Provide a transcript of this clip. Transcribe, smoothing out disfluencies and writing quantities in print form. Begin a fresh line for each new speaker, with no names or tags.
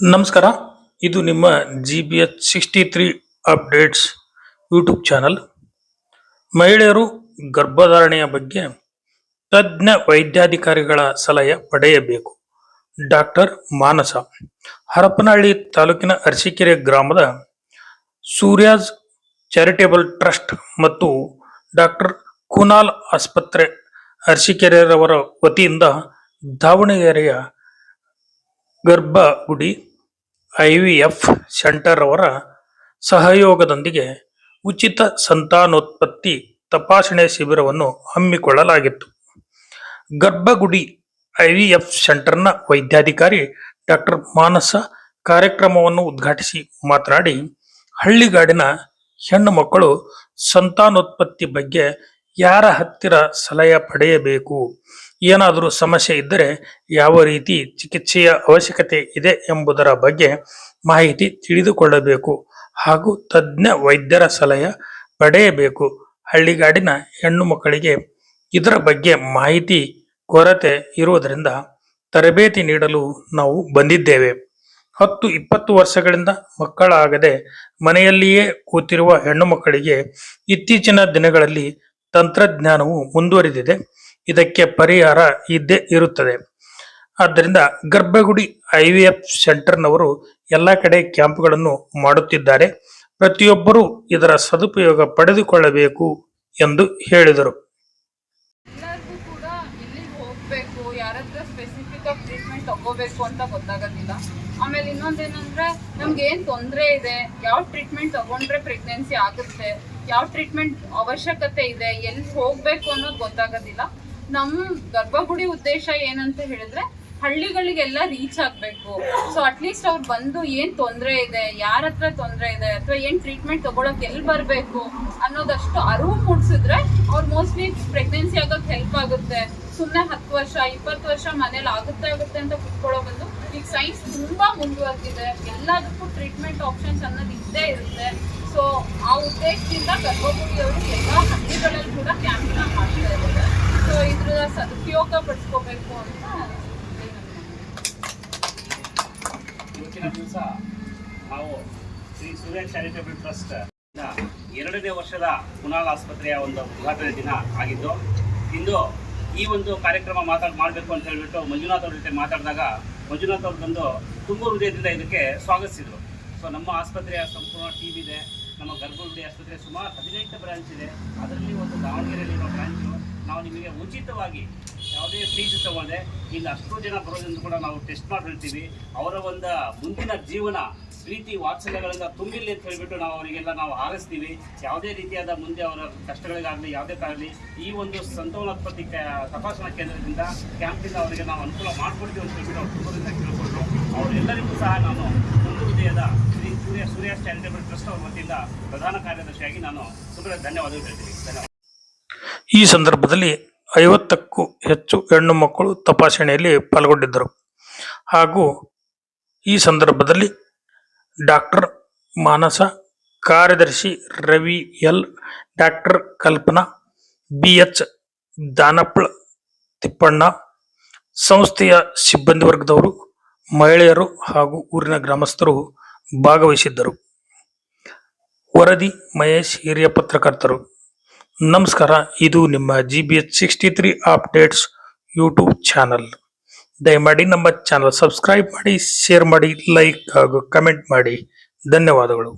ನಮಸ್ಕಾರ. ಇದು ನಿಮ್ಮ GBH63 ಅಪ್ಡೇಟ್ಸ್ ಯೂಟ್ಯೂಬ್ ಚಾನಲ್. ಮಹಿಳೆಯರು ಗರ್ಭಧಾರಣೆಯ ಬಗ್ಗೆ ತಜ್ಞ ವೈದ್ಯಾಧಿಕಾರಿಗಳ ಸಲಹೆ ಪಡೆಯಬೇಕು. ಡಾಕ್ಟರ್ ಮಾನಸ. ಹರಪನಹಳ್ಳಿ ತಾಲೂಕಿನ ಅರಸೀಕೆರೆ ಗ್ರಾಮದ ಸೂರ್ಯಾಸ್ ಚಾರಿಟೇಬಲ್ ಟ್ರಸ್ಟ್ ಮತ್ತು ಡಾಕ್ಟರ್ ಕುನಾಲ್ ಆಸ್ಪತ್ರೆ ಅರಸೀಕೆರೆಯವರ ವತಿಯಿಂದ ದಾವಣಗೆರೆಯ ಗರ್ಭಗುಡಿ IVF ಸೆಂಟರ್ ಅವರ ಸಹಯೋಗದೊಂದಿಗೆ ಉಚಿತ ಸಂತಾನೋತ್ಪತ್ತಿ ತಪಾಸಣೆ ಶಿಬಿರವನ್ನು ಹಮ್ಮಿಕೊಳ್ಳಲಾಗಿತ್ತು. ಗರ್ಭಗುಡಿ IVF ಸೆಂಟರ್ನ ವೈದ್ಯಾಧಿಕಾರಿ ಡಾಕ್ಟರ್ ಮಾನಸ ಕಾರ್ಯಕ್ರಮವನ್ನು ಉದ್ಘಾಟಿಸಿ ಮಾತನಾಡಿ, ಹಳ್ಳಿಗಾಡಿನ ಹೆಣ್ಣು ಮಕ್ಕಳು ಸಂತಾನೋತ್ಪತ್ತಿ ಬಗ್ಗೆ ಯಾರ ಹತ್ತಿರ ಸಲಹೆ ಪಡೆಯಬೇಕು, ಏನಾದರೂ ಸಮಸ್ಯೆ ಇದ್ದರೆ ಯಾವ ರೀತಿ ಚಿಕಿತ್ಸೆಯ ಅವಶ್ಯಕತೆ ಇದೆ ಎಂಬುದರ ಬಗ್ಗೆ ಮಾಹಿತಿ ತಿಳಿದುಕೊಳ್ಳಬೇಕು ಹಾಗೂ ತಜ್ಞ ವೈದ್ಯರ ಸಲಹೆ ಪಡೆಯಬೇಕು. ಹಳ್ಳಿಗಾಡಿನ ಹೆಣ್ಣು ಮಕ್ಕಳಿಗೆ ಇದರ ಬಗ್ಗೆ ಮಾಹಿತಿ ಕೊರತೆ ಇರುವುದರಿಂದ ತರಬೇತಿ ನೀಡಲು ನಾವು ಬಂದಿದ್ದೇವೆ. 10-20 ವರ್ಷಗಳಿಂದ ಮಕ್ಕಳಾಗದೆ ಮನೆಯಲ್ಲಿಯೇ ಕೂತಿರುವ ಹೆಣ್ಣು ಮಕ್ಕಳಿಗೆ ಇತ್ತೀಚಿನ ದಿನಗಳಲ್ಲಿ ತಂತ್ರಜ್ಞಾನವು ಮುಂದುವರಿದಿದೆ. ಇದಕ್ಕೆ ಪರಿಹಾರ ಇದ್ದೇ ಇರುತ್ತದೆ. ಆದ್ದರಿಂದ ಗರ್ಭಗುಡಿ IVF ಸೆಂಟರ್ನವರು ಎಲ್ಲ ಕಡೆ ಕ್ಯಾಂಪ್ಗಳನ್ನು ಮಾಡುತ್ತಿದ್ದಾರೆ. ಪ್ರತಿಯೊಬ್ಬರೂ ಇದರ ಸದುಪಯೋಗ ಪಡೆದುಕೊಳ್ಳಬೇಕು ಎಂದು ಹೇಳಿದರು.
ಎಲ್ಲರಿಗೂ ಕೂಡ ಎಲ್ಲಿಗೆ ಹೋಗ್ಬೇಕು, ಯಾರತ್ರ ಸ್ಪೆಸಿಫಿಕ್ ಆಗಿ ಟ್ರೀಟ್ಮೆಂಟ್ ತಗೋಬೇಕು ಅಂತ ಗೊತ್ತಾಗೋದಿಲ್ಲ. ಆಮೇಲೆ ಇನ್ನೊಂದೇನಂದ್ರೆ ನಮ್ಗೆ ಏನ್ ತೊಂದರೆ ಇದೆ, ಯಾವ ಟ್ರೀಟ್ಮೆಂಟ್ ತಗೊಂಡ್ರೆ ಪ್ರೆಗ್ನೆನ್ಸಿ ಆಗುತ್ತೆ, ಯಾವ ಟ್ರೀಟ್ಮೆಂಟ್ ಅವಶ್ಯಕತೆ ಇದೆ, ಎಲ್ಲಿ ಹೋಗ್ಬೇಕು ಅನ್ನೋದು ಗೊತ್ತಾಗೋದಿಲ್ಲ. ನಮ್ಮ ಗರ್ಭಗುಡಿ ಉದ್ದೇಶ ಏನಂತ ಹೇಳಿದ್ರೆ ಹಳ್ಳಿಗಳಿಗೆಲ್ಲ ರೀಚ್ ಆಗ್ಬೇಕು. ಸೊ ಅಟ್ಲೀಸ್ಟ್ ಅವ್ರು ಬಂದು ಏನ್ ತೊಂದರೆ ಇದೆ, ಯಾರ ಹತ್ರ ತೊಂದರೆ ಇದೆ, ಅಥವಾ ಏನ್ ಟ್ರೀಟ್ಮೆಂಟ್ ತಗೊಳಕ್ ಎಲ್ಲಿ ಬರ್ಬೇಕು ಅನ್ನೋದಷ್ಟು ಅರಿವು ಮೂಡಿಸಿದ್ರೆ ಅವ್ರು ಮೋಸ್ಟ್ಲಿ ಪ್ರೆಗ್ನೆನ್ಸಿ ಆಗೋಕ್ ಹೆಲ್ಪ್ ಆಗುತ್ತೆ. ಸುಮ್ಮನೆ 10 ವರ್ಷ 20 ವರ್ಷ ಮನೇಲಿ ಆಗುತ್ತೆ ಅಂತ ಕುತ್ಕೊಳ್ಳೋ ಬಂದು ಈಗ ಸೈನ್ಸ್ ತುಂಬಾ ಮುಂದುವರೆದಿದೆ. ಎಲ್ಲದಕ್ಕೂ ಟ್ರೀಟ್ಮೆಂಟ್ ಆಪ್ಷನ್ಸ್ ಅನ್ನೋದು ಇದ್ದೇ ಇರುತ್ತೆ. ಸೊ ಆ ಉದ್ದೇಶದಿಂದ ಗರ್ಭಗುಡಿಯವರು ಎಲ್ಲ ಹಳ್ಳಿಗಳಲ್ಲಿ ಕೂಡ ಕ್ಯಾಂಪಿನ ಮಾಡ್ತಾ ಇದ್ದಾರೆ. ಸೊ ಇದ್ರ ಸದುಪಯೋಗ ಪಡಿಸ್ಕೋಬೇಕು ಅಂತ
ಇವತ್ತಿನ ದಿವಸ ನಾವು ಶ್ರೀ ಸೂರ್ಯ ಚಾರಿಟೇಬಲ್ ಟ್ರಸ್ಟ್ 2ನೇ ವರ್ಷದ ಕುನಾಲ್ ಆಸ್ಪತ್ರೆಯ ಒಂದು ಉದ್ಘಾಟನೆ ದಿನ ಆಗಿದ್ದು, ಇಂದು ಈ ಒಂದು ಕಾರ್ಯಕ್ರಮ ಮಾಡಬೇಕು ಅಂತ ಹೇಳ್ಬಿಟ್ಟು ಮಂಜುನಾಥ್ ಅವ್ರ ಜೊತೆ ಮಾತಾಡಿದಾಗ ಮಂಜುನಾಥ್ ಅವ್ರು ಬಂದು ತುಂಬ ಹೃದಯದಿಂದ ಇದಕ್ಕೆ ಸ್ವಾಗತಿಸಿದರು. ಸೊ ನಮ್ಮ ಆಸ್ಪತ್ರೆಯ ಸಂಪೂರ್ಣ ಟೀಮ್ ಇದೆ. ನಮ್ಮ ಗರ್ಭಗುಡಿ ಆಸ್ಪತ್ರೆ ಸುಮಾರು 18 ಬ್ರಾಂಚ್ ಇದೆ. ಅದರಲ್ಲಿ ಒಂದು ದಾವಣಗೆರೆಯಲ್ಲಿರೋ ಬ್ರಾಂಚು ನಾವು ನಿಮಗೆ ಉಚಿತವಾಗಿ ಯಾವುದೇ ಫೀಸ್ ತಗೊಂಡೆ ಇಲ್ಲಿ ಅಷ್ಟು ಜನ ಬರೋದ್ರಿಂದ ಕೂಡ ನಾವು ಟೆಸ್ಟ್ ಮಾಡಿ ಹೇಳ್ತೀವಿ. ಅವರ ಒಂದು ಮುಂದಿನ ಜೀವನ ಪ್ರೀತಿ ವಾತ್ಸಲ್ಯಗಳಿಂದ ತುಂಬಿರಲಿ ಅಂತ ಹೇಳಿಬಿಟ್ಟು ನಾವು ಅವರಿಗೆಲ್ಲ ನಾವು ಹಾರೈಸ್ತೀವಿ. ಯಾವುದೇ ರೀತಿಯಾದ ಮುಂದೆ ಅವರ ಕಷ್ಟಗಳಿಗಾಗಲಿ ಯಾವುದೇ ಕಾಗಲಿ ಈ ಒಂದು ಸಂತಾನೋತ್ಪತ್ತಿ ತಪಾಸಣಾ ಕೇಂದ್ರದಿಂದ ಕ್ಯಾಂಪಿಂದ ಅವರಿಗೆ ನಾವು ಅನುಕೂಲ ಮಾಡಿಕೊಡ್ತೀವಿ ಅಂತ ಹೇಳ್ಬಿಟ್ಟು ಅವ್ರು ತುಂಬದಿಂದ ಕೇಳಿಕೊಟ್ರು. ಅವರೆಲ್ಲರಿಗೂ ಸಹ ನಾನು ಒಂದು ಹೃದಯದ ಶ್ರೀ ಸೂರ್ಯ ಚಾರಿಟೇಬಲ್ ಟ್ರಸ್ಟ್ ಅವರ ವತಿಯಿಂದ ಪ್ರಧಾನ ಕಾರ್ಯದರ್ಶಿಯಾಗಿ ನಾನು ಧನ್ಯವಾದಗಳು ಹೇಳ್ತೀನಿ. ಧನ್ಯವಾದ.
ಈ ಸಂದರ್ಭದಲ್ಲಿ 50ಕ್ಕೂ ಹೆಚ್ಚು ಹೆಣ್ಣು ಮಕ್ಕಳು ತಪಾಸಣೆಯಲ್ಲಿ ಪಾಲ್ಗೊಂಡಿದ್ದರು. ಹಾಗೂ ಈ ಸಂದರ್ಭದಲ್ಲಿ ಡಾಕ್ಟರ್ ಮಾನಸ, ಕಾರ್ಯದರ್ಶಿ ರವಿ ಎಲ್, ಡಾಕ್ಟರ್ ಕಲ್ಪನಾ, BH ದಾನಪ್ಳ ತಿಪ್ಪಣ್ಣ, ಸಂಸ್ಥೆಯ ಸಿಬ್ಬಂದಿ ವರ್ಗದವರು, ಮಹಿಳೆಯರು ಹಾಗೂ ಊರಿನ ಗ್ರಾಮಸ್ಥರು ಭಾಗವಹಿಸಿದ್ದರು. ವರದಿ ಮಹೇಶ್, ಹಿರಿಯ ಪತ್ರಕರ್ತರು. ನಮಸ್ಕಾರ. ಇದು ನಿಮ್ಮ GBH63 ಅಪ್ಡೇಟ್ಸ್ ಯೂಟ್ಯೂಬ್ ಚಾನಲ್. ದಯಮಾಡಿ ನಮ್ಮ ಚಾನಲ್ ಸಬ್ಸ್ಕ್ರೈಬ್ ಮಾಡಿ, ಶೇರ್ ಮಾಡಿ, ಲೈಕ್ ಹಾಗೂ ಕಮೆಂಟ್ ಮಾಡಿ. ಧನ್ಯವಾದಗಳು.